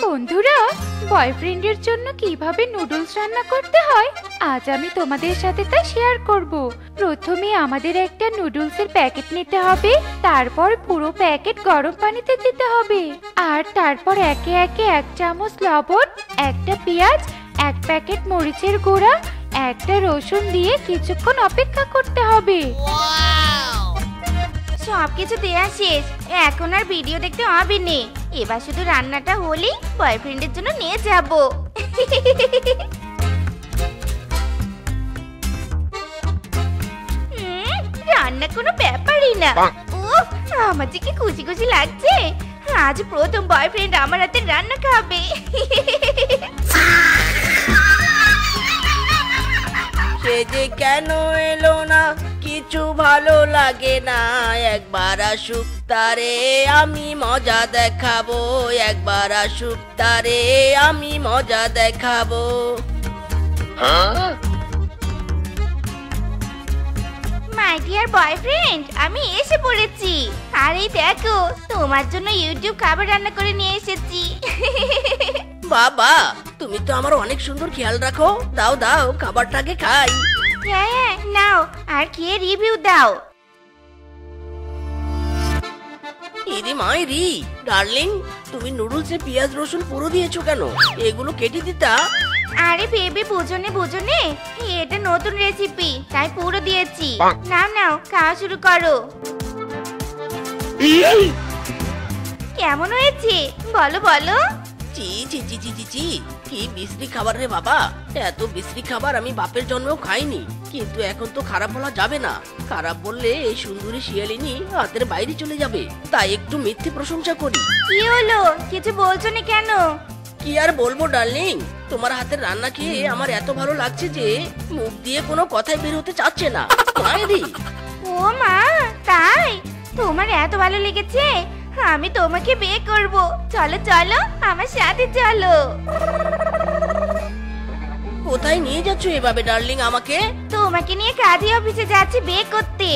বন্ধুরা, বয়ফ্রেন্ডের জন্য কিভাবে নুডলস রান্না করতে হয় আজ আমি তোমাদের সাথে তা শেয়ার করব। প্রথমে আমাদের একটা নুডলসের প্যাকেট নিতে হবে, তারপর পুরো প্যাকেট গরম পানিতে দিতে হবে, আর তারপর একে একে 1 চামচ লবণ, একটা পেঁয়াজ, 1 প্যাকেট মরিচের গুঁড়া, একটা রসুন দিয়ে কিছুক্ষণ অপেক্ষা করতে হবে। সবকিছু দেয়া শেষ, এখন আর ভিডিও দেখতে হবে না। এবার শুধু রান্নাটা হলেই বয়ফ্রেন্ডের জন্য নিয়ে যাব। রান্না কোনো ব্যাপারই না। উফ, আমার যে কি খুশি খুশি লাগছে। আজ প্রথম বয়ফ্রেন্ড আমার হাতে রান্না খাবে। সে যে কেন এলো না, কিছু ভালো লাগে না। একবার আসুক তারে আমি মজা দেখাবো, একবার আসুক তারে আমি মজা দেখাবো। মাই ডিয়ার বয়ফ্রেন্ড, আমি এসে পড়েছি। আর এই দেখো, তোমার জন্য ইউটিউব খাবার রান্না করে নিয়ে এসেছি। বাবা, তুমি তো আমার অনেক সুন্দর খেয়াল রাখো। দাও দাও, খাবারটাকে খাই। হ্যাঁ, নাও আর খেয়ে রিভিউ দাও। ইরি মাইরি, ডার্লিং, তুমি নুডলসে পেঁয়াজ রসুন পুরো দিয়েছো কেন? এগুলো কেটে দিতা। আরে বেবি, বুঝোনে, এটা নতুন রেসিপি, তাই পুরো দিয়েছি। নাও নাও, খাওয়া শুরু করো। কেমন হয়েছে বলো বলো। চি চি চি চি চি চি, কি বিশ্রী খাবার রে বাবা। এত বিশ্রী খাবার আমি বাপের জন্মেও খাইনি। কিন্তু এখন তো খারাপ বলা যাবে না। খারাপ বললে এই সুন্দরী শিয়ালিনী হাতের বাইরে চলে যাবে। তাই একটু মিথ্যে প্রশংসা করি। কি হলো, কিছু বলছো না কেন? কি আর বলবো ডার্লিং, তোমার হাতের রান্না খেয়ে আমার এত ভালো লাগছে যে মুখ দিয়ে কোনো কথাই বের হতে চাচ্ছে না। মায়েরি, ও মা, তাই? তোমার এত ভালো লেগেছে? আমি তোমাকে বিয়ে করব। চলো চলো, আমার সাথে চলো। কোথায় নিয়ে যাচ্ছ এভাবে ডার্লিং আমাকে? তোমাকে নিয়ে কাজী অফিসে যাচ্ছি বিয়ে করতে।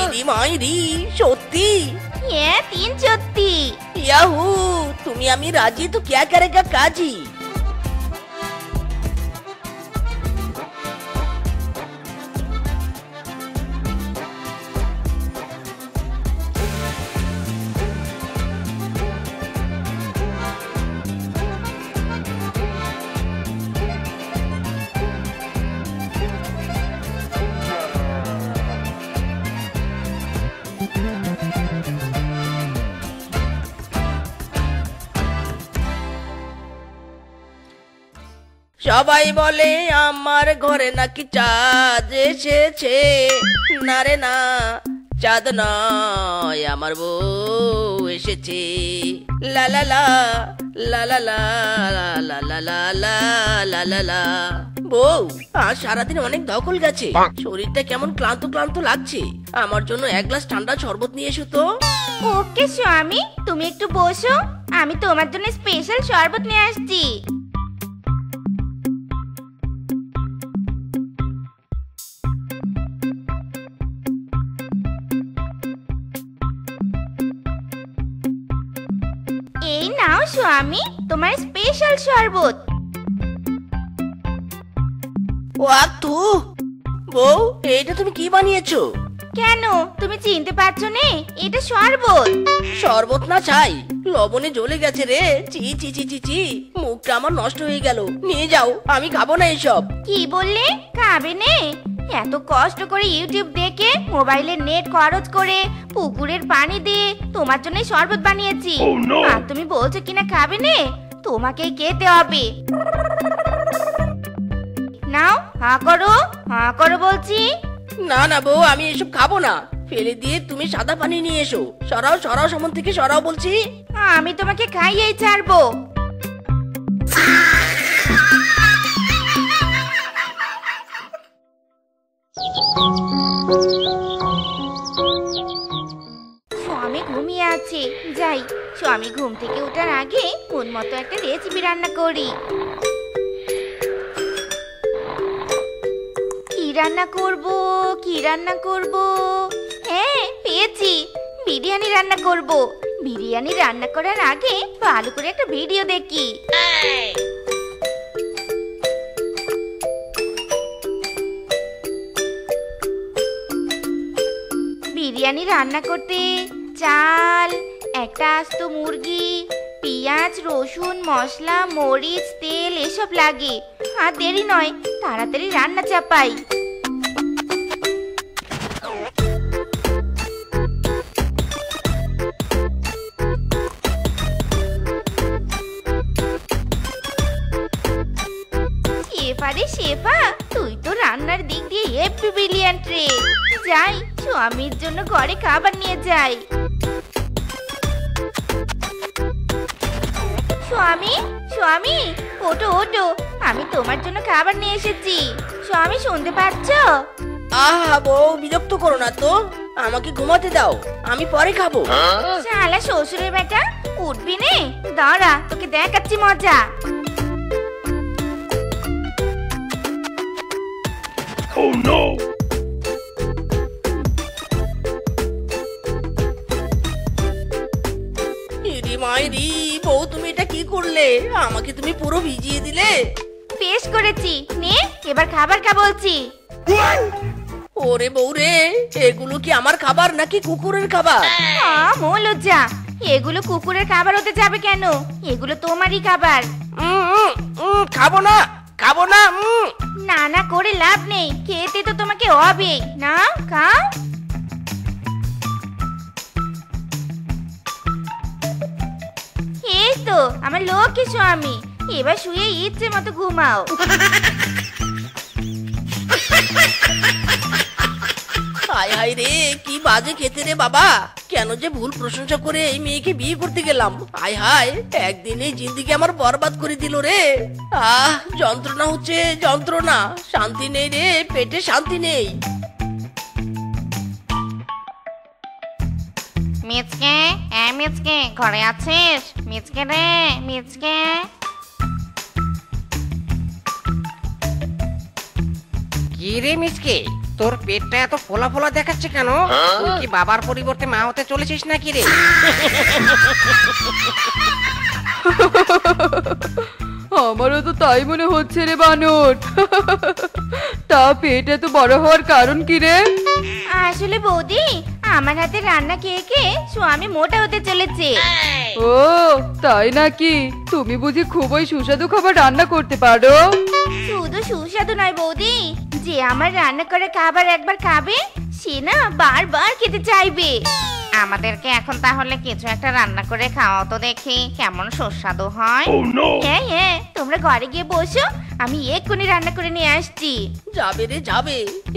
ইরি মাইরি, সত্যি? হ্যাঁ, 3 সত্যি। ইয়াহু, তুমি আমি রাজি তো क्या करेगा काजी। সবাই বলে আমার ঘরে নাকি চাঁদ এসেছে। না রে না, চাঁদ নয়, আমার বউ এসেছে। লা লা লা লা লা লা লা লা লা লা লা লা লা। বউ, আজ সারাদিন অনেক ধকল গেছে, শরীরটা কেমন ক্লান্ত ক্লান্ত লাগছে। আমার জন্য 1 গ্লাস ঠান্ডা শরবত নিয়ে এসো তো। ওকে স্বামী, তুমি একটু বসো, আমি তোমার জন্য স্পেশাল শরবত নিয়ে আসছি। এই নাও স্বামী, তোমার স্পেশাল শরবত। ওয়াক্তু, বউ, এইটা তুমি কি বানিয়েছো? কেন, তুমি চিনতে পারছো না? এটা শরবত। শরবত না চাই, লবণে জ্বলে গেছে রে। চি চি চি চি চি, মুখটা আমার নষ্ট হয়ে গেল। নিয়ে যাও, আমি খাবো না এসব। কি বললে, খাবে নে? এত কষ্ট করে ইউটিউব দেখে, মোবাইলের নেট খরচ করে, পুকুরের পানি দিয়ে তোমার জন্য শরবত বানিয়েছি। আর তুমি বলছো কিনা খাবে নে? তোমাকেই খেতে হবে। নাও, হা করো বলছি। না না বউ, আমি এসব খাবো না। ফেলে দিয়ে তুমি সাদা পানি নিয়ে এসো। সরাও সরাও, সামন থেকে সরাও বলছি। আমি তোমাকে খাইয়েই ছাড়বো। স্বামী ঘুমিয়ে আছে, যাই স্বামী ঘুম থেকে ওঠার আগে মন মতো একটা রেসিপি রান্না করি। কি রান্না করব? হ্যাঁ, পেয়েছি, বিরিয়ানি রান্না করব। বিরিয়ানি রান্না করার আগে ভালো করে একটা ভিডিও দেখি। বিরিয়ানি রান্না করতে চাল, একটা আস্ত মুরগি, পেঁয়াজ, রসুন, মশলা, মরিচ, তেল এসব লাগে। আর দেরি নয়, তাড়াতাড়ি রান্না চাপাই। শেফা রে শেফা, তুই তো রান্নার দিক দিয়ে হেব্বি ব্রিলিয়ান্ট রে। যাই, স্বামীর জন্য ঘরে খাবার নিয়ে যাই। স্বামী, স্বামী, ওঠো ওঠো, আমি তোমার জন্য খাবার নিয়ে এসেছি। স্বামী, শুনতে পাচ্ছ? আহা বউ, বিরক্ত করো না তো, আমাকে ঘুমাতে দাও, আমি পরে খাবো। শালা শ্বশুরের বেটা, উঠবি নে? দাঁড়া, তোকে দেখাচ্ছি মজা। Oh no! ইরি মাইরি, বউ তুমি এটা কি করলে? আমাকে তুমি পুরো ভিজিয়ে দিলে। বেশ করেছি, নে এবার খাবার খা বলছি। ওরে বউ রে, এগুলো কি আমার খাবার নাকি কুকুরের খাবার? মো লজ্জা, এগুলো কুকুরের খাবার হতে যাবে কেন? এগুলো তোমারই খাবার। খাবো না, খাবো না। না না করে লাভ নেই, খেতে তো তোমাকে হবে না। খাও। এই তো আমার লক্ষ্মী স্বামী, এবার শুয়ে ইচ্ছে মতো ঘুমাও। হায় হায় রে, কি বাজে খেতে রে বাবা। কেন যে ভুল প্রশংসা করে এই মেয়েকে বিয়ে করতে গেলাম। হায় হায়, একদিনেই জিন্দিগি আমার বরবাদ করে দিল রে। যন্ত্রণা হচ্ছে যন্ত্রণা, শান্তি নেই রে, পেটে শান্তি নেই। মিচকে, মিচকে, ঘরে আছিস? মিচকে রে, মিচকে। কি রে মিচকে, তোর পেটটা এত ফোলা ফোলা দেখাচ্ছে কেন? তুই কি বাবার পরিবর্তে মা হতে চলেছিস নাকি রে? আমারও তো তাই মনে হচ্ছে রে বানর। তা পেট এত বড় হওয়ার কারণ কি রে? আসলে বৌদি, আমার হাতে রান্না খেয়ে খেয়ে স্বামী মোটা হতে চলেছে। ও তাই নাকি? তুমি বুঝি খুবই সুস্বাদু খাবার রান্না করতে পারো? শুধু সুস্বাদু নয় বৌদি, যে আমার রান্না করা খাবার একবার খাবে সে না বারবার খেতে চাইবে। আমাদেরকে এখন তাহলে কিছু একটা রান্না করে খাওয়াও তো দেখি, কেমন সুস্বাদু হয়। Oh no! হ্যাঁ হ্যাঁ, তোমরা ঘরে গিয়ে বসো, আমি এক্ষুনি রান্না করে নিয়ে আসছি। যাবে রে যাবে,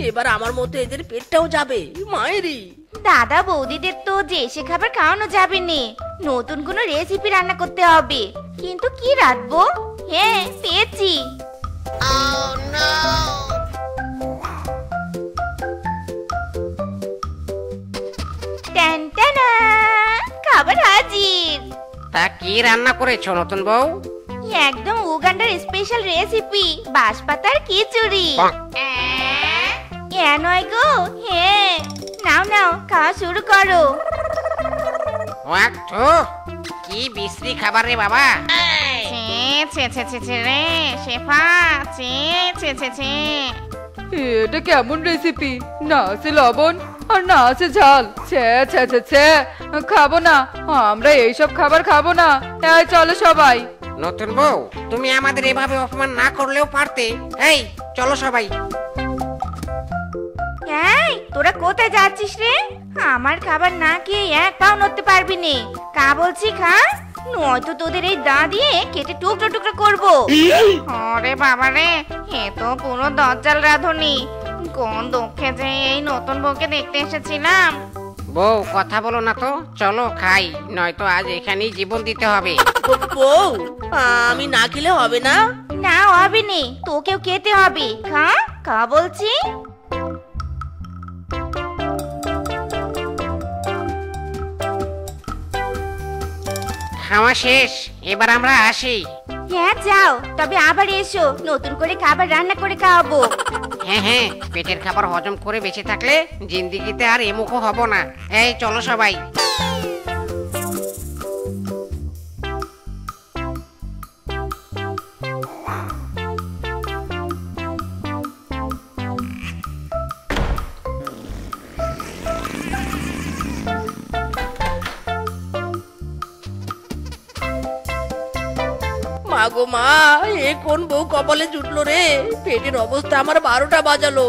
এবার আমার মতো এদের পেটটাও যাবে। মায়েরি, দাদা বৌদিদের তো যে সে খাবার খাওয়ানো যাবে না, নতুন কোনো রেসিপি রান্না করতে হবে। কিন্তু কি রাঁধবো? হ্যাঁ পেয়েছি। টানটানা, খাবার হাজির। তা কি রান্না করেছো নতুন বউ? একদম উগান্ডার স্পেশাল রেসিপি, বাঁশপাতার খিচুড়ি। নয় গো, হ্যাঁ। নাও নাও, খাওয়া শুরু করো। কি বিশ্রী খাবার রে বাবা। রে শেফা, এটা কেমন রেসিপি? না আছে লবণ আর না আছে ঝাল। ছে ছে ছে ছে, খাবো না, আমরা এইসব খাবার খাবো না। চলো সবাই। নতুন বউ, তুমি আমাদের এভাবে অপমান না করলেও পারতে। এই চলো সবাই। এই তোরা কোথায় যাচ্ছিস রে? আমার খাবার না খেয়ে এক পাও নড়তে পারবি নে। কা বলছি খা, নয়তো তোদের এই দা দিয়ে কেটে টুকরো টুকরো করবো। আরে বাবা রে, এ তো পুরো দজ্জাল রাঁধুনি। কোন দুঃখে যে এই নতুন বউকে দেখতে এসেছিলাম। বউ কথা বলো না তো, চলো খাই, নয়তো আজ এখানেই জীবন দিতে হবে। বউ, আমি না খেলে হবে না? না হবে নে, তোকেও খেতে হবে। খা খা বলছি। খাওয়া শেষ, এবার আমরা আসি। হ্যাঁ যাও, তবে আবার এসো, নতুন করে খাবার রান্না করে খাওয়াবো। হ্যাঁ হ্যাঁ, পেটের খাবার হজম করে বেঁচে থাকলে জিন্দিগিতে আর এমুখো হব না। এই চলো সবাই। গো মা, এ কোন বউ কপালে জুটলো রে? পেটের অবস্থা আমার 12টা বাজালো।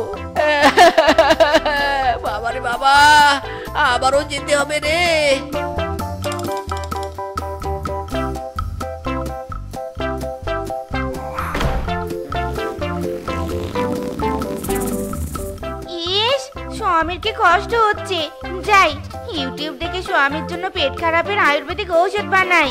বাবারে বাবা, আবারও যেতে হবে রে। ইস, স্বামীর কি কষ্ট হচ্ছে। যাই, ইউটিউব দেখে স্বামীর জন্য পেট খারাপের আয়ুর্বেদিক ঔষধ বানাই।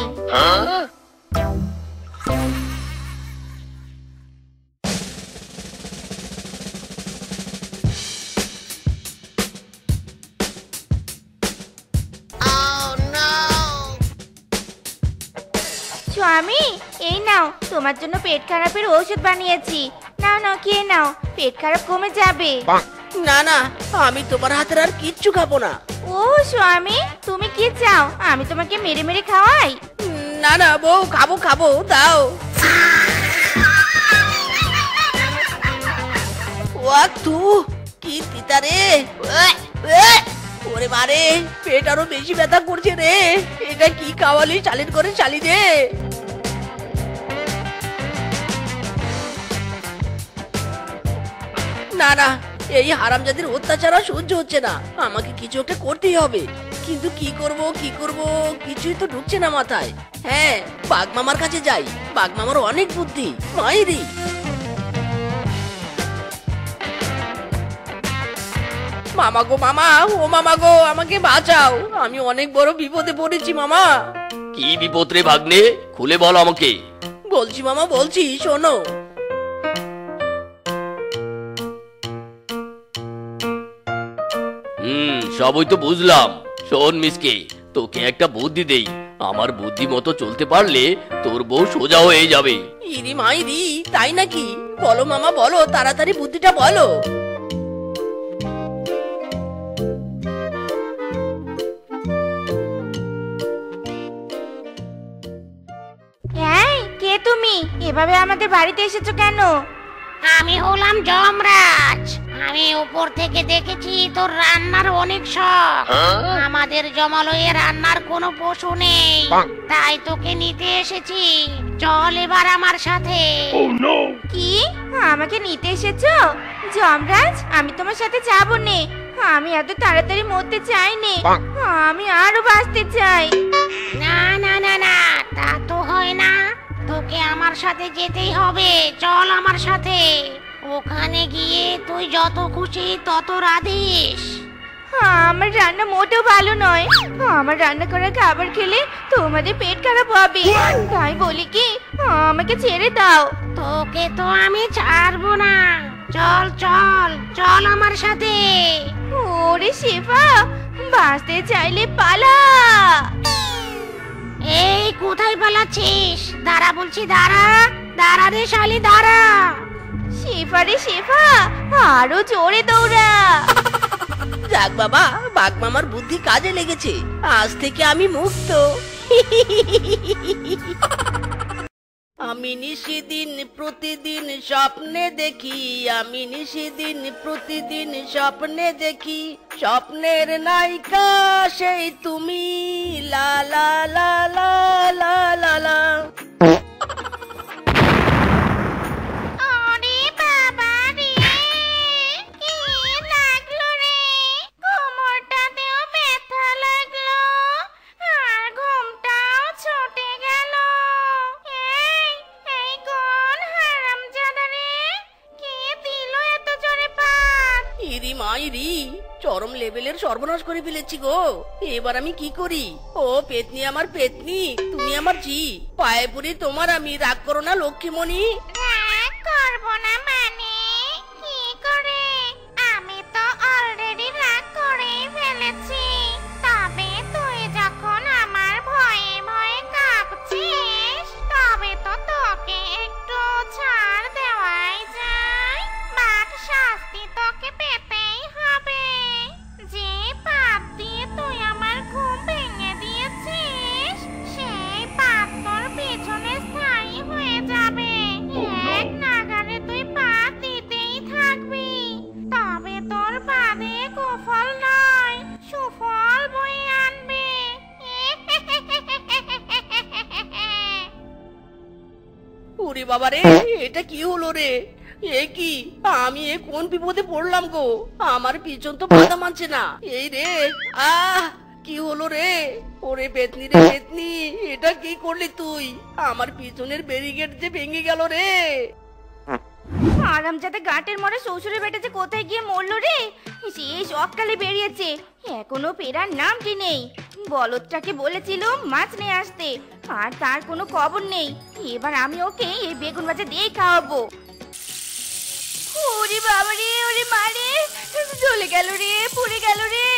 স্বামী, এই নাও, তোমার জন্য পেট খারাপের ঔষধ বানিয়েছি। নাও নাও, খেয়ে নাও, পেট খারাপ কমে যাবে। না না, আমি তোমার হাতের আর কিচ্ছু খাবো না। ও স্বামী, তুমি কি চাও আমি তোমাকে মেরে মেরে খাওয়াই? না না বউ, খাবো খাবো, দাও। তু কি তিতা রে! ওরে মারে, পেট আরো বেশি ব্যথা করছে রে। এটা কি খাওয়ালি চালের করে চালি রে? না না, এই হারামজাদির অত্যাচার আর সহ্য হচ্ছে না। আমাকে কিছু একটা করতেই হবে, কিন্তু কি করব কি করব কিছুই তো ঢুকছে না মাথায়। হ্যাঁ, বাঘ মামার কাছে যাই, বাঘ মামার অনেক বুদ্ধি। মাইরি মামা গো মামা, ও মামা গো, আমাকে বাঁচাও, আমি অনেক বড় বিপদে পড়েছি মামা। কি বিপদ রে ভাগ্নে, খুলে বল আমাকে। বলছি মামা, বলছি, শোনো। সবই তো বুঝলাম। শোন মিসকে, তোকে একটা বুদ্ধি দেই। আমার বুদ্ধি মতো চলতে পারলে তোর বউ সোজা হয়ে যাবে। ইরি মাইরি, তাই নাকি? বলো মামা, বলো, তাড়াতাড়ি বুদ্ধিটা বলো। এই, কে তুমি? এভাবে আমাদের বাড়িতে এসেছো কেন? আমি হলাম যমরাজ। আমি উপর থেকে দেখেছি তোর রান্নার অনেক শখ। আমাদের জমালয়ে রান্নার কোনো পশু নেই, তাই তোকে নিতে এসেছি। চল এবার আমার সাথে। কি, আমাকে নিতে এসেছো? যমরাজ, আমি তোমার সাথে যাব নে। আমি এত তাড়াতাড়ি মরতে চাইনি, আমি আরো বাঁচতে চাই। না না না না, তা তো হয় না। তোকে আমার সাথে যেতেই হবে। চল আমার সাথে। ওখানে গিয়ে তুই যত খুশি তত রাধিস। আমার রান্না মোটেও ভালো নয়। আমার রান্না করা খাবার খেলে তোমাদের পেট খারাপ হবে। তাই বলি কি, আমাকে ছেড়ে দাও। তোকে তো আমি ছাড়বো না। চল চল চল আমার সাথে। ওরে শেফা, বাঁচতে চাইলে পালা। এই, কোথায় পালাচ্ছিস? দাঁড়া বলছি, দাঁড়া। দাঁড়া রে শালি, দাঁড়া। শেফা রে শেফা, আরো জোরে দৌড়া। যাক বাবা, বাঘ মামার বুদ্ধি কাজে লেগেছে। আজ থেকে আমি মুক্ত। আমি নিশিদিন প্রতিদিন স্বপ্নে দেখি, আমি নিশিদিন প্রতিদিন স্বপ্নে দেখি, স্বপ্নের নায়িকা সেই তুমি। লা লা লা লা লা লা লা। ওরে বাবা রে, কি লাগলো রে? কোমরটাতেও ব্যথা লাগলো, আর ঘুমটাও ছুটে গেল। এই কোন হারামজাদা রে? কে দিল এত জোরে পাত? ইরি মাইরি, চরম লেভেলের সর্বনাশ করে ফেলেছি গো। এবার আমি কি করি? ও পেতনি, আমার পেতনি, তুমি আমার জি। পায়ে পড়ি তোমার, আমি রাগ করো না লক্ষ্মীমণি। রাগ করবো না মানে? কি করে? আমি তো অলরেডি রাগ করেই ফেলেছি। তবে তুই যখন আমার ভয়ে ভয়ে কাঁপছিস, তবে তো তোকে একটু ছাড় দেওয়াই যায়। বাঘ শাস্তি তোকে পেতেই হবে। যে পাপ দিয়ে তুই আমার ঘুম ভেঙে দিয়েছিস, সেই পাপ তোর পেছনে স্থায়ী হয়ে যাবে। এক নাগারে তুই পা ওরে বাবা রে, এটা কি হলো রে? এ কি, আমি এ কোন বিপদে পড়লাম গো? আমার পিছন তো বাধা মানছে না। এই রে, আহ কি হলো রে? ওরে পেতনি রে পেতনি, এটা কি করলি তুই? আমার পিছনের ব্যারিকেড যে ভেঙে গেল রে। আরামজাদা গাটের মরে শ্বশুরের বেটা যে কোথায় গিয়ে মরলো রে? সে সকালে বেরিয়েছে, এখনো ফেরার নামটি নেই। বলদটাকে বলেছিল মাছ নিয়ে আসতে, আর তার কোনো খবর নেই। এবার আমি ওকে এই বেগুন ভাজা দিয়ে খাওয়াবো। ওরে বাবা রে, ওরে মারে, জ্বলে গেল রে, পুড়ে গেল রে,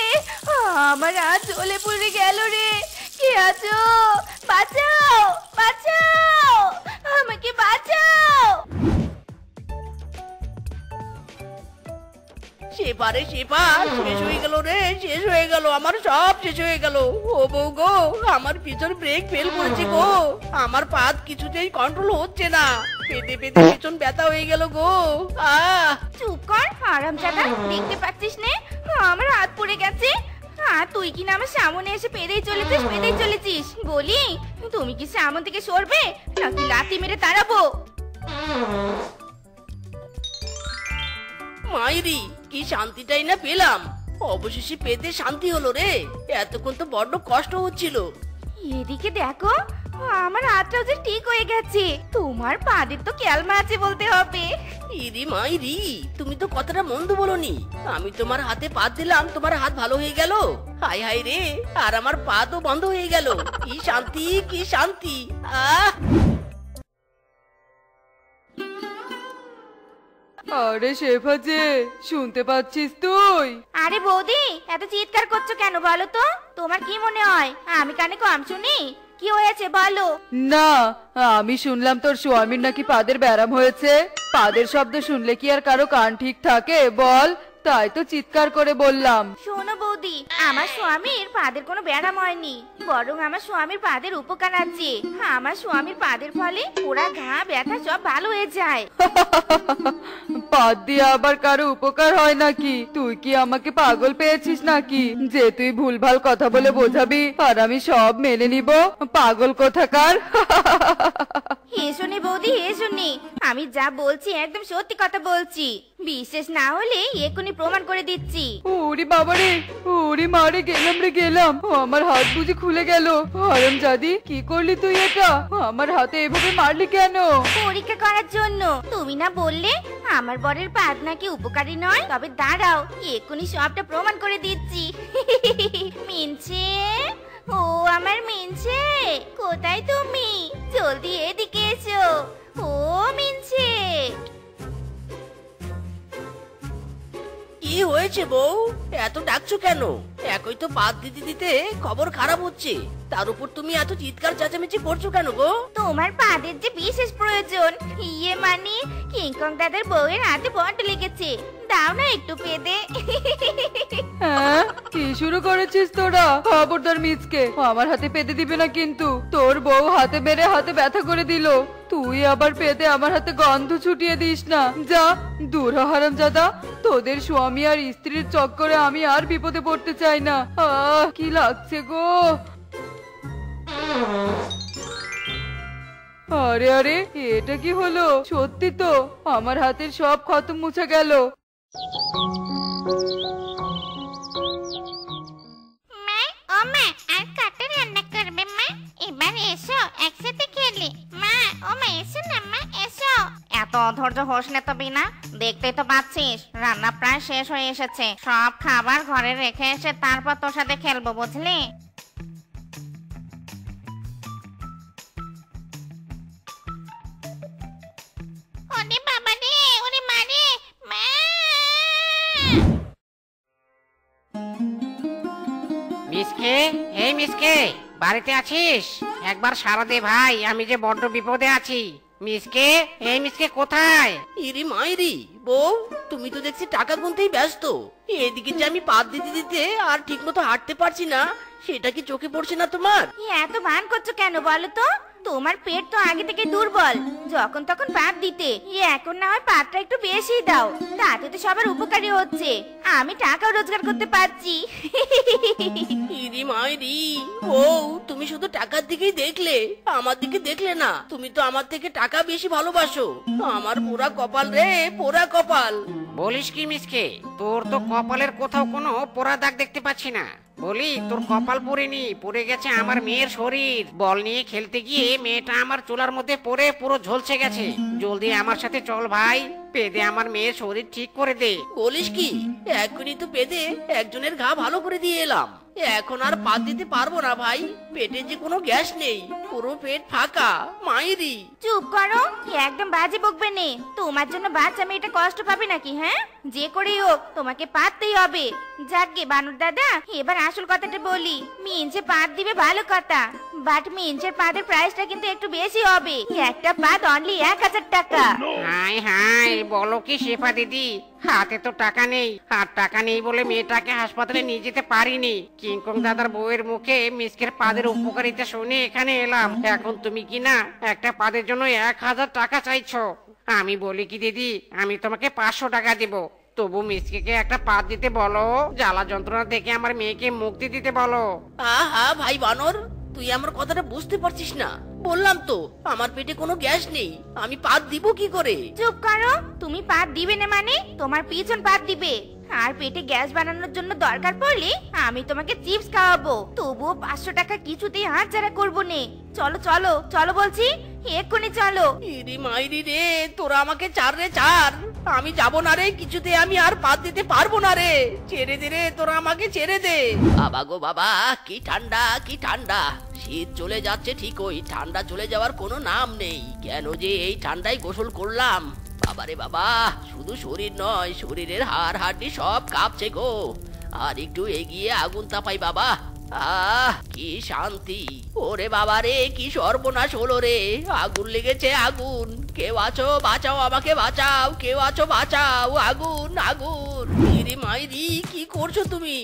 আমার হাত জ্বলে পুড়ে গেল রে। কে আছো? বাঁচাও, বাঁচাও, আমাকে বাঁচাও। সেপারে সেপা, শেষ হয়ে গেল রে, শেষ হয়ে গেল, আমার সব শেষ হয়ে গেল। ও বউ গো, আমার পিছন ব্রেক ফেল করেছে গো, আমার পা কিছুতেই কন্ট্রোল হচ্ছে না, পেটে পেটে পিছন ব্যথা হয়ে গেল গো। আহ চুপ কর হারামজাদা, দেখতে পাচ্ছিস নে আমার হাত পুড়ে গেছে। আর তুই কি না আমার সামনে এসে পেদেই চলেছিস? বলি, তুমি কি সামনে থেকে সরবে নাকি লাথি মেরে তাড়াবো? মাইরি, কি শান্তিটাই না পেলাম, অবশেষে পেতে শান্তি হলো রে। এতক্ষণ তো বড্ড কষ্ট হচ্ছিল। এদিকে দেখো, আমার হাতটাও যে ঠিক হয়ে গেছে। তোমার পাদের তো ক্যালমা আছে বলতে হবে। ইরি মাইরি, তুমি তো কথাটা মন্দ বলনি। আমি তোমার হাতে পা দিলাম, তোমার হাত ভালো হয়ে গেল। হাই হাই রে, আর আমার পা তো বন্ধ হয়ে গেল। কি শান্তি, কি শান্তি। আহ আরে শেফা যে, শুনতে পাচ্ছিস তুই? আরে বৌদি, এত চিৎকার করছো কেন বলো তো? তোমার কি মনে হয় আমি কানে কম শুনি? কি হয়েছে বলো? না, আমি শুনলাম তোর স্বামীর নাকি পাদের ব্যারাম হয়েছে। পাদের শব্দ শুনলে কি আর কারো কান ঠিক থাকে বল? তাই তো চিৎকার করে বললাম। শোনো বৌদি, আমার স্বামীর পাদের কোনো ব্যারাম হয়নি, বরং আমার স্বামীর পাদের উপকার আছে। আমার স্বামীর পাদের ফলে ওরা ঘা ব্যথা সব ভালো হয়ে যায়। পাদ দিয়ে আবার কারো উপকার হয় নাকি? তুই কি আমাকে পাগল পেয়েছিস নাকি যে তুই ভুলভাল কথা বলে বোঝাবি আর আমি সব মেনে নিব? পাগল কোথাকার। হেসুনি বৌদি হেসুনি, আমি যা বলছি একদম সত্যি কথা বলছি। বিশ্বাস না হলে এখনই প্রমাণ করে দিচ্ছি। ওরে বাবারে, ওরে মারে, গেলাম। আমার হাত বুঝি খুলে গেল। হারামজাদি, কি করলি তুই এটা? আমার হাতে এভাবে মারলি কেন? পরীক্ষা করার জন্য। তুমি না বললে আমার বরের পাদ নাকি উপকারী নয়? তবে দাঁড়াও, এখনই সবটা প্রমাণ করে দিচ্ছি। মিনছে, ও আমার মিনছে, কোথায় তুমি? জলদি এদিকে এসো। ও মিনছে। কি হয়েছে বউ, এত ডাকছো কেন? একই তো পাত দিতে দিতে খবর খারাপ হচ্ছে, তার উপর তুমি এত চিৎকার চেঁচামেচি করছো কেন গো? তোমার পাদের যে বিশেষ প্রয়োজন। ইয়ে মানে কিংকং দাদার বউয়ের হাতে বড্ড লেগেছে, দাও না একটু পেদে। হ্যাঁ, কি শুরু করেছিস তোরা? খবরদার মিচকে, আমার হাতে পেতে দিবে না কিন্তু। তোর বউ হাতে বেড়ে হাতে ব্যথা করে দিল, তুই আবার পেতে আমার হাতে গন্ধ ছুটিয়ে দিস না। যা দূর হ হারামজাদা, তোদের স্বামী আর স্ত্রীর চক্করে আমি আর বিপদে পড়তে চাই না। কি লাগছে গো। আরে আরে, এটা কি হলো? সত্যি তো আমার হাতের সব ক্ষত মুছে গেল। মা, ও মা, আর কত রান্না করবে মা? এবার এসো, একসাথে খেলি। মা, ও মা, এসো না মা, এসো। এত অধৈর্য হোস না তো বিনা, দেখতেই তো পাচ্ছিস রান্না প্রায় শেষ হয়ে এসেছে। সব খাবার ঘরে রেখে এসে তারপর তোর সাথে খেলবো, বুঝলি? ওরে বাবা রে, ওরে মা রে, মা। মিসকে, এই মিসকে, বাড়িতে আছিস? একবার সারা দে ভাই, আমি যে বড্ড বিপদে আছি। মিসকে, এই মিসকে কোথায়? ইরি মাইরি, বউ তুমি তো দেখছি টাকা গুনতেই ব্যস্ত। এদিকে যে আমি পাত দিতে দিতে আর ঠিক মতো হাঁটতে পারছি না, সেটা কি চোখে পড়ছে না তোমার? এত ভান করছো কেন বলো তো? তোমার পেট তো আগে থেকে দুর্বল, যখন তখন পাত দিতে। এখন না হয় পাতটা একটু বেশি দাও, তাতে তো সবার উপকারী হচ্ছে, আমি টাকাও রোজগার করতে পারছি। ইরি মাইরি, ও তুমি শুধু টাকার দিকেই দেখলে, আমার দিকে দেখলে না। তুমি তো আমার থেকে টাকা বেশি ভালোবাসো। আমার পোড়া কপাল রে, পোড়া কপাল। বলিস কি মিসকে, তোর তো কপালের কোথাও কোনো পোড়া দাগ দেখতে পাচ্ছি না। বলি তোর কপাল পড়েনি, পড়ে গেছে আমার মেয়ের শরীর। বল নিয়ে খেলতে গিয়ে মেয়েটা আমার চুলার মধ্যে পড়ে পুরো ঝলসে গেছে। জলদি আমার সাথে চল ভাই, পেদে আমার মেয়ের শরীর ঠিক করে দে। বলিস কি, এখনই তো পেদে একজনের ঘা ভালো করে দিয়ে এলাম। এখন আর পাত দিতে পারবো না ভাই, পেটে যে কোনো গ্যাস নেই, পুরো পেট ফাঁকা। মাইরি চুপ করো, একদম বাজে বকবে নে। তোমার জন্য বাচ্চা মেয়েটা কষ্ট পাবে নাকি? হ্যাঁ, যে করেই হোক তোমাকে পাততেই হবে। যাকগে বানর দাদা, এবার আসল কথাটা বলি। মিঞ্চে পাত দিবে ভালো কথা, বাট মিঞ্চের পাতের প্রাইসটা কিন্তু একটু বেশি হবে। একটা পাত অনলি 1000 টাকা। হাই হাই, বলো কি শেফা দিদি, হাতে তো টাকা নেই। আর টাকা নেই বলে মেয়েটাকে হাসপাতালে নিয়ে যেতে পারিনি। কিংকং দাদার বউয়ের মুখে মিসকের পাদের উপকারিতা শুনে এখানে এলাম। এখন তুমি কি না একটা পাদের জন্য 1000 টাকা চাইছো? আমি বলি কি দিদি, আমি তোমাকে 500 টাকা দেব, তবু মিসকে একটা পাদ দিতে বলো। জ্বালা যন্ত্রণা থেকে আমার মেয়েকে মুক্তি দিতে বলো। আহা ভাই বানর, তুই আমার কথাটা বুঝতে পারছিস না। বললাম তো আমার পেটে কোনো গ্যাস নেই, আমি পাত দিব কি করে? চুপ করো, তুমি পাত দিবে না মানে তোমার পিছন পাত দিবে। আর পেটে গ্যাস বানানোর জন্য দরকার পড়লে আমি তোমাকে চিপস খাওয়াবো, তবুও 500 টাকা কিছুতেই হাতছাড়া করবো নে। চলো চলো চলো বলছি, এক্ষুনি চলো। ইরি মাইরি রে, তোরা আমাকে ছাড় রে, ছাড়। আমি যাব না রে, কিছুতে আমি আর পাত দিতে পারবো না রে। ছেড়ে দে রে, তোরা আমাকে ছেড়ে দে। বাবা গো বাবা, কি ঠান্ডা, কি ঠান্ডা। শীত চলে যাচ্ছে ঠিকই, ঠান্ডা চলে যাওয়ার কোনো নাম নেই। কেন যে এই ঠান্ডায় গোসল করলাম। বাবারে বাবা, শুধু শরীর নয়, শরীরের হাড় হাড্ডি সব কাঁপছে গো। আর একটু এগিয়ে আগুন তাপাই বাবা। আহ কি শান্তি। ওরে বাবা রে, কি সর্বনাশ হলো রে, আগুন লেগেছে, আগুন। কেউ আছো বাঁচাও, আমাকে বাঁচাও, কেউ আছো বাঁচাও, আগুন আগুন। ইরে মাইরি, কি করছো তুমি?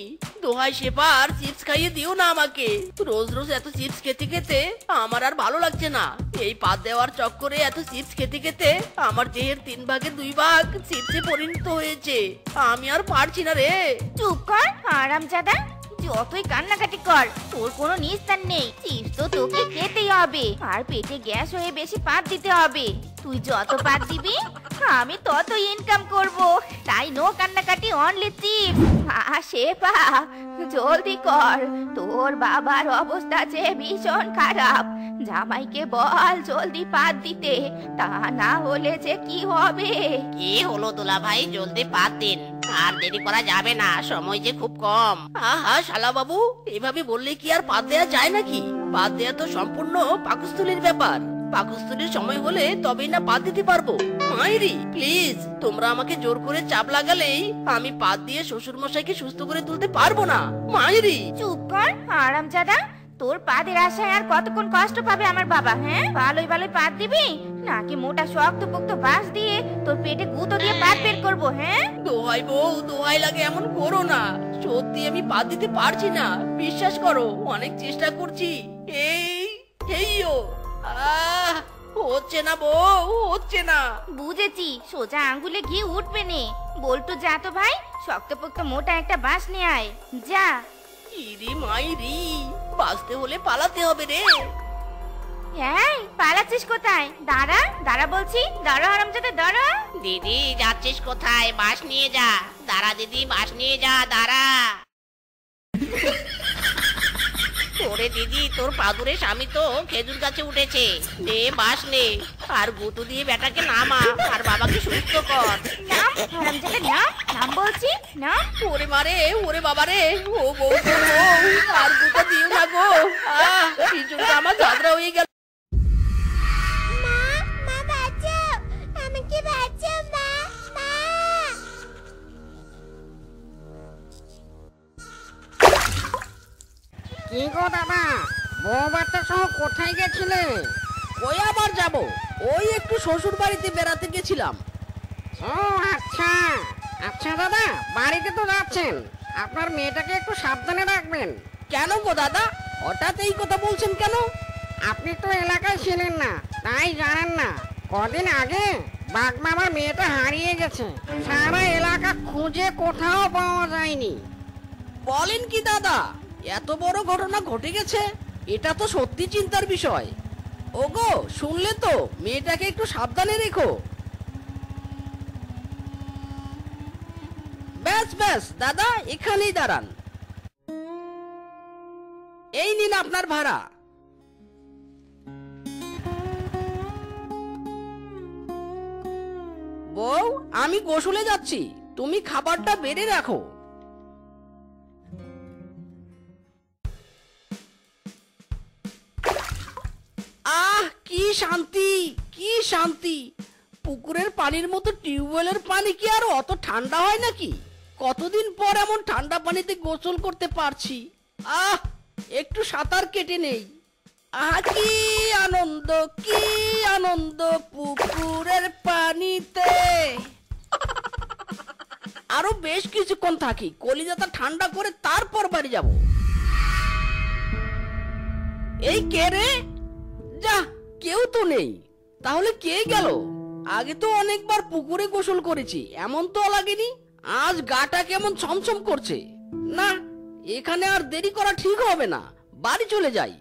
দোহাই শেফার, চিপস খাইয়ে দিও না আমাকে। রোজ রোজ এত চিপস খেতে খেতে আমার আর ভালো লাগছে না। এই পাত দেওয়ার চক্করে এত চিপস খেতে খেতে আমার দেহের 3 ভাগের 2 ভাগ চিপসে পরিণত হয়েছে। আমি আর পারছি না রে। চুপ কর আরামজাদা, যতই কান্নাকাটি কর তোর কোনো নিস্তার নেই। চিপস তো তোকে খেতেই হবে, আর পেটে গ্যাস হয়ে বেশি পাত দিতে হবে। তুই যত পাত দিবি আমি তত ইনকাম করব। তাই নো কান্নাকাটি, অনলি চিপস। শেফা জলদি কর, তোর বাবার অবস্থা যে ভীষণ খারাপ। জামাইকে বল জলদি পাত দিতে, তা না হলে যে কি হবে। কি হলো দুলা ভাই, জলদি পাত দিন, আর দেরি করা যাবে না, সময় যে খুব কম। আহা শালা বাবু, এভাবে বললে কি আর পাত দেয়া যায় নাকি? পাত দেয়া তো সম্পূর্ণ পাকস্থলীর ব্যাপার। পাকস্থলীর সময় হলে তবেই না পাত দিতে পারবো। মাইরি প্লিজ, তোমরা আমাকে জোর করে চাপ লাগালেই আমি পাত দিয়ে শ্বশুর মশাইকে সুস্থ করে তুলতে পারবো না। মাইরি চুপ কর আরামজাদা, তোর পাদের আশায় আর কতক্ষণ কষ্ট পাবে আমার বাবা? হ্যাঁ, ভালোই ভালোই পাত দিবি নাকি মোটা শক্ত পোক্ত বাঁশ দিয়ে তোর পেটে গুঁতো দিয়ে পাত বের করবো? হ্যাঁ, দোহাই বউ, দোহাই লাগে এমন করো না। সত্যি আমি পাত দিতে পারছি না, বিশ্বাস করো, অনেক চেষ্টা করছি। এইও আহ, হচ্ছে না বউ, হচ্ছে না। বুঝেছি, সোজা আঙ্গুলে ঘি উঠবে নে। বল্টু যা তো ভাই, শক্তপোক্ত মোটা একটা বাঁশ নিয়ে আয়, যা। ইরি মাইরি, বাঁচতে হলে পালাতে হবে রে। হ্যাঁ, পালাচ্ছিস কোথায়? দাঁড়া দাঁড়া বলছি, দাঁড়া হারামজাদা দাঁড়া। দিদি যাচ্ছিস কোথায়? বাঁশ নিয়ে যা। দাঁড়া দিদি, বাঁশ নিয়ে যা, দাঁড়া। ওরে দিদি, তোর পাদুরে স্বামী তো খেজুর গাছে উঠেছে। নে বাঁশ নে, আর গুঁতো দিয়ে বেটাকে নামা, আর বাবাকে সুস্থ কর। নাম হারামজাদা, নাম নাম বলছি, নাম। ওরে মারে, ওরে বাবা রে, ও বউ গো বউ, আর গুঁতো দিও না গো। আহ, পিছনটা আমার ঝাঁঝরা হয়ে গেল। মা, মা বাঁচাও, আমাকে বাঁচাও মা, মা। কি গো দাদা, বউ বাচ্চা সহ কোথায় গেছিলে? ওই আবার যাব, ওই একটু শ্বশুর বাড়িতে বেড়াতে গেছিলাম। ও আচ্ছা আচ্ছা দাদা, বাড়িতে তো যাচ্ছেন, আপনার মেয়েটাকে একটু সাবধানে রাখবেন। কেন গো দাদা, হঠাৎ এই কথা বলছেন কেন? আপনি তো এলাকায় ছিলেন না, তাই জানেন না। কদিন আগে বাঘ মামার মেয়েটা হারিয়ে গেছে, সারা এলাকা খুঁজে কোথাও পাওয়া যায়নি। বলেন কি দাদা, এত বড় ঘটনা ঘটে গেছে? এটা তো সত্যি চিন্তার বিষয়। ওগো, শুনলে তো, মেয়েটাকে একটু সাবধানে রেখো। ব্যাস ব্যাস দাদা, এখানেই দাঁড়ান। এই নিন আপনার ভাড়া। বউ, আমি গোসলে যাচ্ছি, তুমি খাবারটা বেড়ে রাখো। আহ, কি শান্তি, কি শান্তি! পুকুরের পানির মতো টিউবওয়েলের পানি কি আর অত ঠান্ডা হয় নাকি? কতদিন পর এমন ঠান্ডা পানিতে গোসল করতে পারছি। আহ, একটু সাঁতার কেটে নেই। আহা, কি আনন্দ, কি আনন্দ পুকুরের পানিতে। আরো বেশ কিছুক্ষণ থাকি, কলিজাটা ঠান্ডা করে তারপর বাড়ি যাব। এই কে রে? যা, কেউ তো নেই। তাহলে কে গেল? আগে তো অনেকবার পুকুরে গোসল করেছি, এমন তো লাগেনি। আজ গাটা কেমন ছমছম করছে। না, এখানে আর দেরি করা ঠিক হবে না, বাড়ি চলে যাই।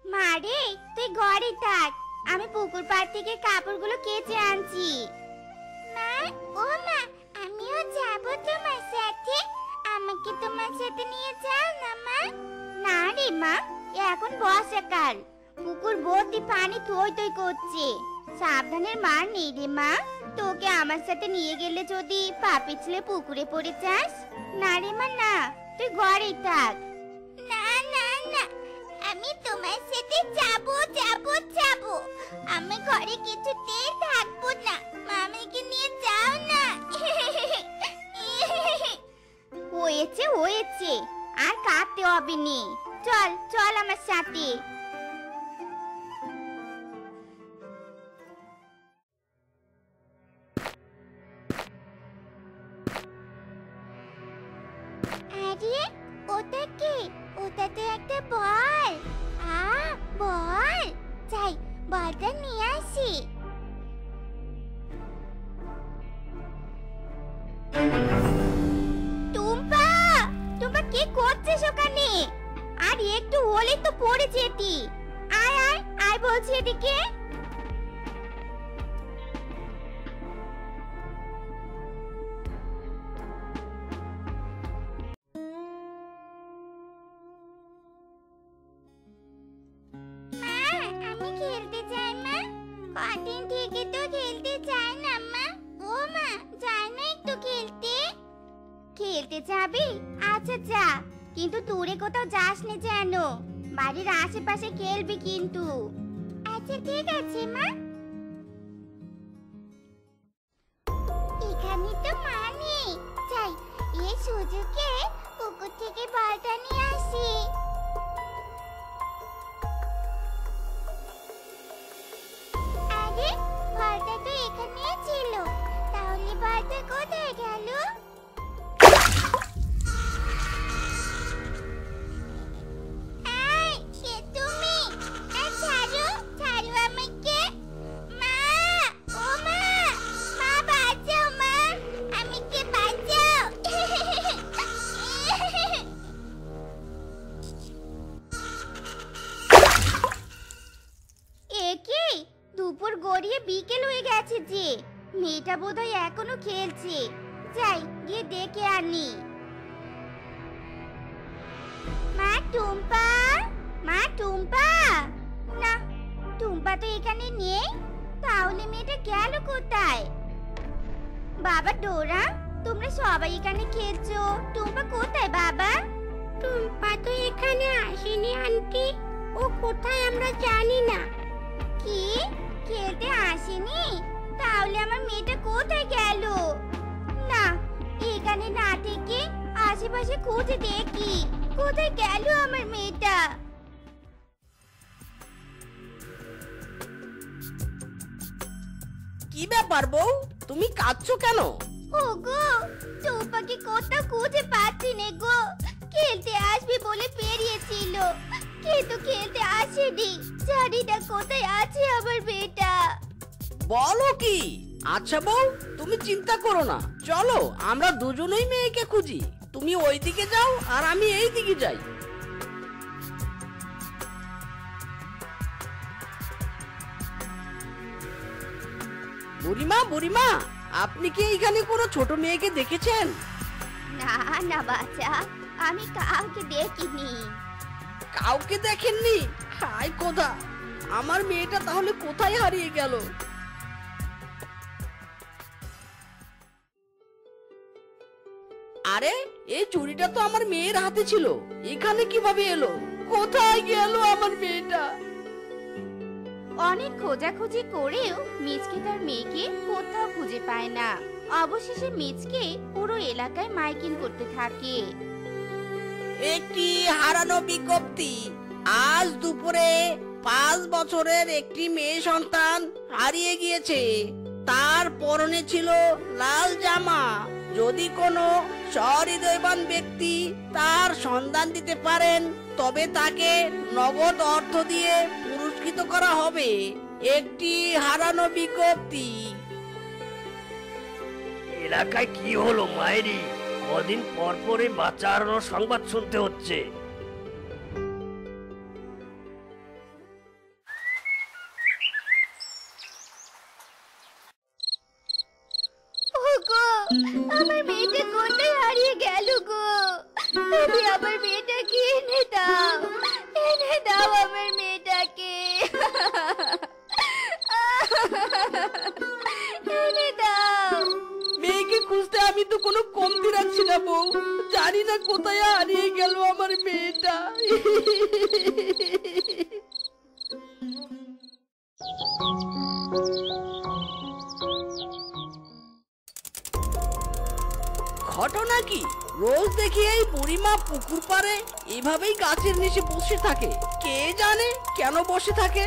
মারে, তুই ঘরে থাক, আমি পুকুর পাড় থেকে কাপড়গুলো কেচে আনছি। মা, ও মা, আমিও যাব তোমার সাথে। আমাকে তোমার সাথে নিয়ে যাও না মা। না রে মা, এখন বর্ষাকাল, পুকুর ভর্তি পানি থই থই করছে। সাবধানের মার নেই রে মা। তোকে আমার সাথে নিয়ে গেলে যদি পা পিছলে পুকুরে পড়ে যাস। না রে মা, না, তুই ঘরেই থাক। না না না, আমি তোমার সাথে যাব যাব যাব। আমি ঘরে কিছুতেই থাকবো না, মামিকে নিয়ে যাও না। হয়েছে হয়েছে, আর কাঁদতে হবে নি। চল চল আমার সাথে। আরে, ওটা কি? ওটা তো একটা বল। বল, যাই বলটা নিয়ে আসি। টুম্পা, টুম্পা, কি করছিস ওখানে? আর একটু হলেই তো পড়ে যেতি। আয় আয় আয় বলছি এদিকে। আমি খেলতে চাই মা। কদিন থেকে তো খেলতে চাই না মা। ও মা, যাই না একটু খেলতে। খেলতে যাবি? আচ্ছা যা, কিন্তু দূরে কোথাও যাস না যেন। বাড়ির আশেপাশে খেলবি কিন্তু। আচ্ছা ঠিক আছে মা। এখানে তো মা নেই, যাই এই সুযোগে পুকুর থেকে বলটা নিয়ে আসি। আরে, বলটা তো এখানেই ছিল, তাহলে বলটা কোথায় গেল? এই, কে তুমি? ছাড়ো, ছাড়ো আমাকে। মা, ও মা, মা বাঁচাও মা, আমাকে বাঁচাও। এ কি, দুপুর গড়িয়ে বিকেল হয়ে গেছে যে। মেয়েটা বোধহয় এখনো খেলছে। যাই গিয়ে দেখে আনি। মা টুম্পা, মা টুম্পা। না, টুম্পা তো এখানে নেই, তাহলে মেয়েটা গেল কোথায়? বাবা ডোরা, তোমরা সবাই এখানে খেলছো, টুম্পা কোথায় বাবা? টুম্পা তো এখানে আসেনি আন্টি, ও কোথায় আমরা জানি না। কি, খেলতে আসেনি? তাহলে আমার মেয়েটা কোথায় গেল? না, এখানে না থেকে আশেপাশে খুঁজে দেখি কোথায় গেল আমার মেয়েটা। কি ব্যাপার বউ, তুমি কাঁদছো কেন? ওগো, টুম্পাকে কোথাও খুঁজে পাচ্ছি না গো। খেলতে আসবে বলে বেরিয়েছিল, কিন্তু খেলতে আসেনি। জানি না কোথায় আছে আমার মেয়েটা। বলো কি? আচ্ছা বউ, তুমি চিন্তা করো না, চলো আমরা দুজনেই মেয়েকে খুঁজি। তুমি ওইদিকে যাও আর আমি এই দিকে যাই। বুড়িমা, বুড়িমা, আপনি কি এখানে কোনো ছোট মেয়েকে দেখেছেন? না না বাচ্চা, আমি কাউকে দেখিনি। কাউকে দেখেননি? হায় খোদা, আমার মেয়েটা তাহলে কোথায় হারিয়ে গেল? আরে, এই চুড়িটা তো আমার মেয়ের হাতে ছিল, এখানে কিভাবে এলো? কোথায় গেল আমার মেয়েটা? অনেক খোঁজাখুঁজি করেও মিচকে তার মেয়েকে কোথাও খুঁজে পায় না। অবশেষে মিচকে পুরো এলাকায় মাইকিং করতে থাকে। একটি হারানো বিজ্ঞপ্তি। আজ দুপুরে 5 বছরের একটি মেয়ে সন্তান হারিয়ে গিয়েছে। তার পরনে ছিল লাল জামা। যদি কোনো সহৃদয়বান ব্যক্তি তার সন্ধান দিতে পারেন, তবে তাকে নগদ অর্থ দিয়ে পুরস্কৃত করা হবে। একটি হারানো বিজ্ঞপ্তি। এলাকায় কি হলো মায়েরি? কদিন পর পরে বাচ্চা হারানোর সংবাদ শুনতে হচ্ছে। ওগো, আমার মেয়েটা কোথায় হারিয়ে গেল গো? তুমি আমার মেয়েটাকে এনে দাও, এনে দাও আমার মেয়েটাকে, এনে দাও। মেয়েকে খুঁজতে আমি তো কোনো কমতি রাখছি না বউ। জানি না কোথায় হারিয়ে গেল আমার মেয়েটা। ঘটনা কি? রোজ দেখি এই বুড়িমা পুকুর পাড়ে এভাবেই গাছের নিচে বসে থাকে। কে জানে কেন বসে থাকে?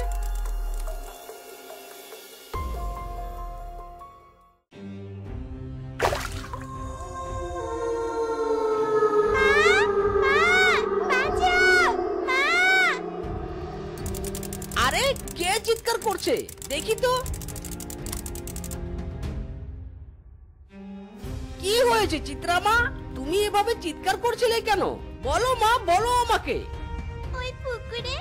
আরে, কে চিৎকার করছে দেখি তো। কি হয়েছে চিত্রামা? তুমি এভাবে চিৎকার করছিলে কেন? বলো মা, বলো আমাকে। ওই পুকুরে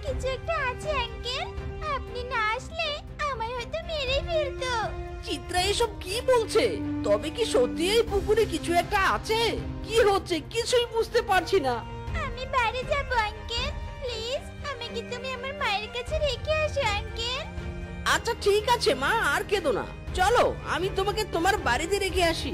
কিছু একটা আছে আঙ্কেল। আপনি না আসলে আমায় হয়তো মেরে ফেলতো। চিত্রা এসব কি বলছে? তবে কি সত্যি এই পুকুরে কিছু একটা আছে? কি হচ্ছে কিছুই বুঝতে পারছি না। আমি বাড়ি যাব আঙ্কেল, প্লিজ আমাকে তুমি আমার মায়ের কাছে রেখে আসো আঙ্কেল। আচ্ছা ঠিক আছে মা, আর কেঁদো না। চলো আমি তোমাকে তোমার বাড়িতে রেখে আসি।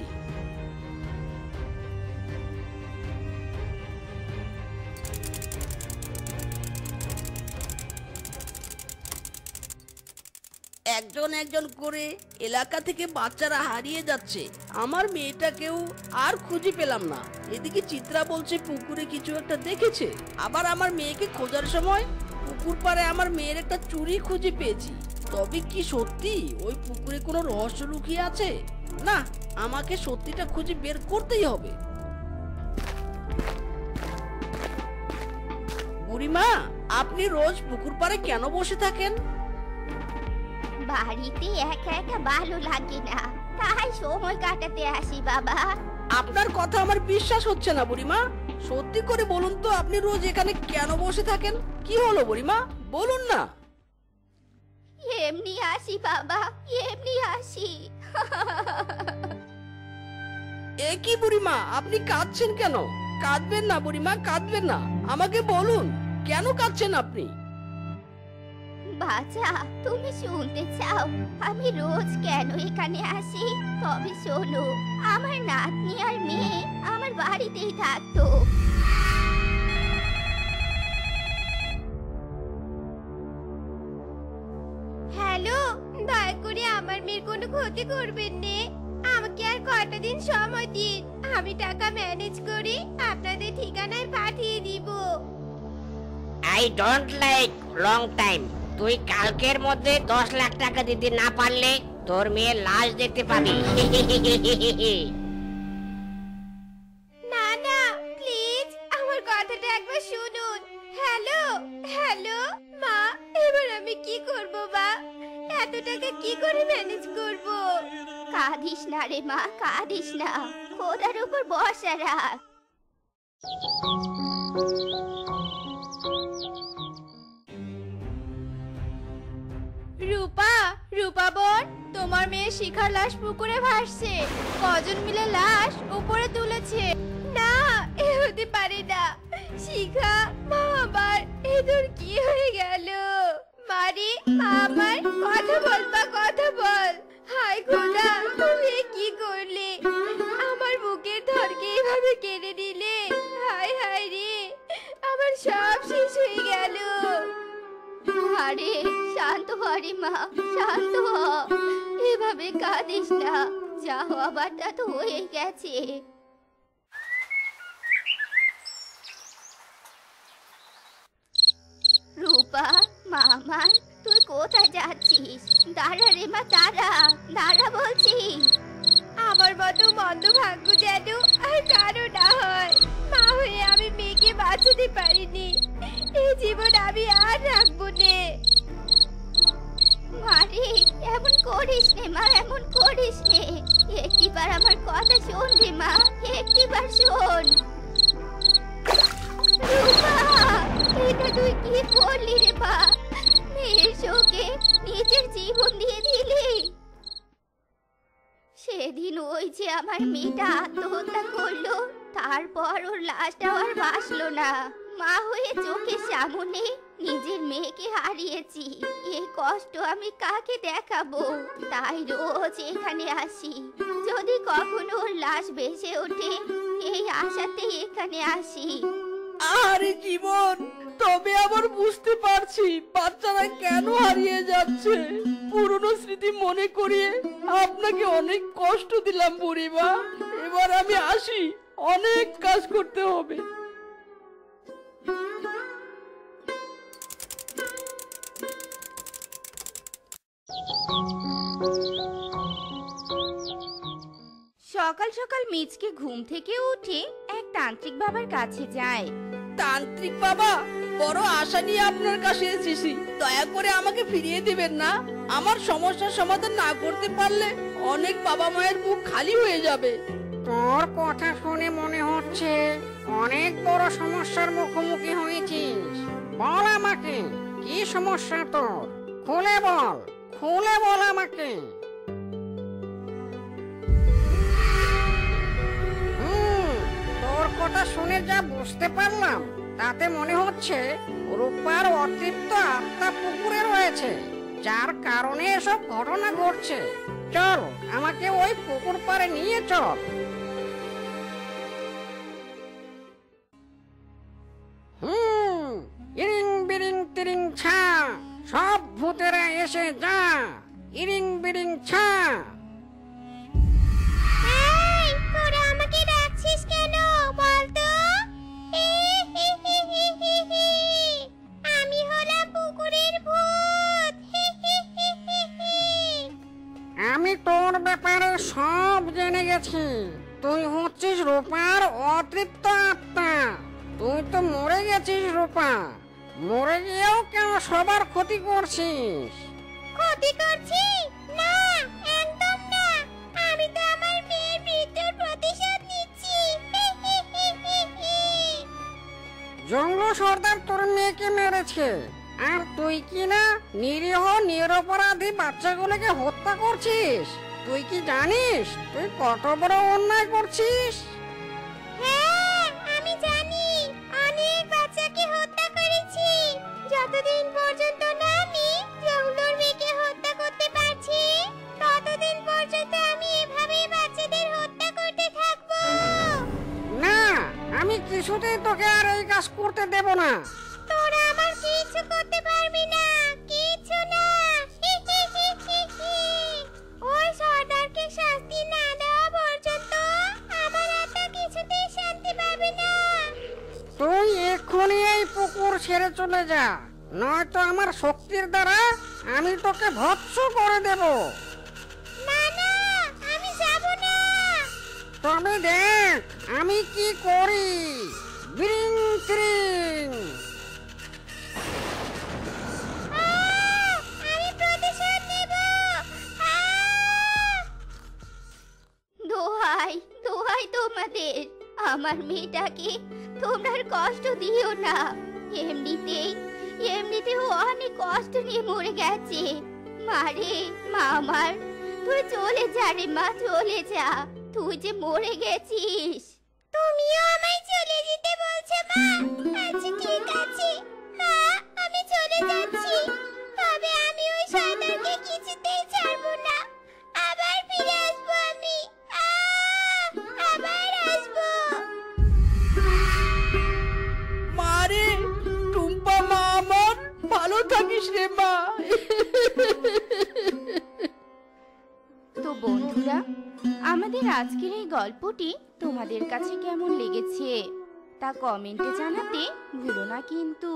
একজন একজন করে এলাকা থেকে বাচ্চারা হারিয়ে যাচ্ছে। আমার মেয়েটাকেও আর খুঁজে পেলাম না। এদিকে চিত্রা বলছে পুকুরে কিছু একটা দেখেছে। আবার আমার মেয়েকে খোঁজার সময় পুকুর পাড়ে আমার মেয়ের একটা চুড়ি খুঁজে পেয়েছি। তবে কি সত্যি ওই পুকুরে কোনো রহস্য লুকিয়ে আছে? না, আমাকে সত্যিটা খুঁজে বের করতেই হবে। বুড়িমা, আপনি রোজ পুকুর পাড়ে কেন বসে থাকেন? বাড়িতে একা একা ভালো লাগে না, তাই সময় কাটাতে আসি বাবা। আপনার কথা আমার বিশ্বাস হচ্ছে না বুড়িমা। সত্যি করে বলুন তো, আপনি রোজ এখানে কেন বসে থাকেন? কি হলো বুড়িমা, বলুন না। এমনি আসি বাবা, এমনি আসি। এ কি বুড়িমা, আপনি কাঁদছেন কেন? কাঁদবেন না বুড়িমা, কাঁদবেন না। আমাকে বলুন কেন কাঁদছেন আপনি? বাচ্চা, তুমি শুনতে চাও আমি রোজ কেন এখানে আসি? তবে শোনো, আমার নাতনি আর মেয়ে আমার বাড়িতেই থাকতো। হ্যালো, দয়া করে আমার মেয়ের কোনো ক্ষতি করবেন না। আমাকে আর কয়টা দিন সময় দিন, আমি টাকা ম্যানেজ করে আপনাদের ঠিকানায় পাঠিয়ে দিব। I don't like long time. তুই কালকের মধ্যে 10 লাখ টাকা দিতে না পারলে তোর মেয়ের লাশ দেখতে পাবি। না না, প্লিজ আমার কথাটা একবার শুনুন। হ্যালো হ্যালো মা, এবার আমি কি করব মা? এত টাকা কি করে ম্যানেজ করব? কাঁদিস না রে মা, কাঁদিস না, খোদার উপর ভরসা রাখ। রূপা, রূপা বোন, তোমার মেয়ে শিখার লাশ পুকুরে ভাসছে। কজন মিলে লাশ উপরে তুলেছে? না, এ হতে পারে না। শিখা, মা আমার এ তোর কি হয়ে গেল? মারে, মা আমার, কথা বল মা, কথা বল। হায় খোদা, তুমি এ কি করলে? আমার বুকের ধরকে এভাবে কেড়ে নিলে। হায় হায় রে, আমার সব শেষ হয়ে গেল। আরে শান্ত হ রে মা, শান্ত হ, এভাবে কাঁদিস না। যা হবারটা তো হয়ে গেছে। রূপা, মামা, তুই কোথায় যাচ্ছিস? দাঁড়া রে মা, দাঁড়া, দাঁড়া বলছি। আমার মতো মন্দ ভাগ্য যেন আর কারো না হয়। মা হয়ে আমি মেয়েকে বাঁচাতে পারিনি। এই জীবন আমি আর রাখবো নে। মারে, এমন করিস নে মা, এমন করিস নে। একটিবার আমার কথা শোন রে মা, একটিবার শোন। রূপা, এটা তুই কি করলি রে মা? মেয়ের শোকে নিজের জীবন দিয়ে দিলি। সেদিন ওই যে আমার মেয়েটা আত্মহত্যা করলো, তারপর ওর লাশটা আর বাঁচলো না। মা হয়ে চোখের সামনে নিজের মেয়েকে হারিয়েছি। এই কষ্ট আমি কাকে দেখাবো? তাই রোজ এখানে আসি। যদি কখনো ওর লাশ ভেসে ওঠে, এই আশাতে এখানে আসি। আরে জীবন, তবে আবার বুঝতে পারছি বাচ্চারা কেন হারিয়ে যাচ্ছে। পুরনো স্মৃতি মনে করিয়ে আপনাকে অনেক কষ্ট দিলাম বুড়িমা। এবার আমি আসি, অনেক কাজ করতে হবে। সকাল সকাল মিচকে ঘুম থেকে উঠে এক তান্ত্রিক বাবার কাছে যায়। তান্ত্রিক বাবা, বড় আশা নিয়ে আপনার কাছে এসেছি, দয়া করে আমাকে ফিরিয়ে দিবেন না। আমার সমস্যার সমাধান না করতে পারলে অনেক বাবা মায়ের বুক খালি হয়ে যাবে। তোর কথা শুনে মনে হচ্ছে অনেক বড় সমস্যার মুখোমুখি হয়েছিস। বল আমাকে, কি সমস্যা তোর? খুলে বল, খুলে বল আমাকে। তোর কথা শুনে যা বুঝতে পারলাম, তাতে মনে হচ্ছে রূপার অতৃপ্ত আত্মা পুকুরে রয়েছে, যার কারণে এসব ঘটনা ঘটছে। চল, আমাকে ওই পুকুর পাড়ে নিয়ে চল। ইরিং বিরিং তিরিং ছা, সব ভূতেরা এসে যা। ইরিং বিরিং ছা। এই, তোরা আমাকে ডাকছিস কেন বলতো? আমি হলাম পুকুরের ভূত। আমি তোর ব্যাপারে সব জেনে গেছি। তুই হচ্ছিস রূপার অতৃপ্ত আত্মা। তুই তো মরে গেছিস রূপা। মরে গিয়েও কেন সবার ক্ষতি করছিস? ক্ষতি করছি না, একদম না। আমি তো আমার মেয়ের মৃত্যুর প্রতিশোধ নিচ্ছি। জঙ্গল সর্দার তোর মেয়েকে মেরেছে, আর তুই কি না নিরীহ নিরপরাধী বাচ্চাগুলোকে হত্যা করছিস? তুই কি জানিস তুই কত বড় অন্যায় করছিস? হ্যাঁ, আমি জানি, অনেক বাচ্চাকে হত্যা করেছি। যতদিন পর্যন্ত না আমি জঙ্গলের মেয়েকে হত্যা করতে পারছি, ততদিন পর্যন্ত আমি এভাবেই বাচ্চাদের হত্যা করতে থাকবো। না, আমি কিছুতেই তোকে আর এই কাজ করতে দেব না। তোরা আমার কিছু করতে পারবি না, কিছু না। ওই সর্দারকে শাস্তি না দেওয়া পর্যন্ত আমার আত্মা কিছুতেই শান্তি পাবে না। তুই এক্ষুনি এই পুকুর ছেড়ে চলে যা, নয়তো আমার শক্তির দ্বারা আমি তোকে ভৎস করে দেব। তবে দেখ আমি কি করি। বিরিং ত্রিং। আমি প্রতিশোধ নেব। দোহাই দোহাই তোমাদের, আমার মেয়েটাকে তোমরা আর কষ্ট দিও না। এমনিতেও অনেক কষ্ট নিয়ে মরে গেছে। মারে মা আমার, তুই চলে যা রে মা, চলে যা। তুই যে মরে গেছিস। তুমিও আমায় চলে যেতে বলছো মা? আচ্ছা ঠিক আছে, হ্যাঁ আমি চলে যাচ্ছি। তবে আমি ওই শয়তানকে কিছুতেই ছাড়বো না। আবার ফিরে আসবো আমি, আবার আসবো। মারে টুম্পা মা আমার, ভালো থাকিস রে মা। তো বন্ধুরা, আমাদের আজকের এই গল্পটি তোমাদের কাছে কেমন লেগেছে তা কমেন্টে জানাতে ভুলো না কিন্তু।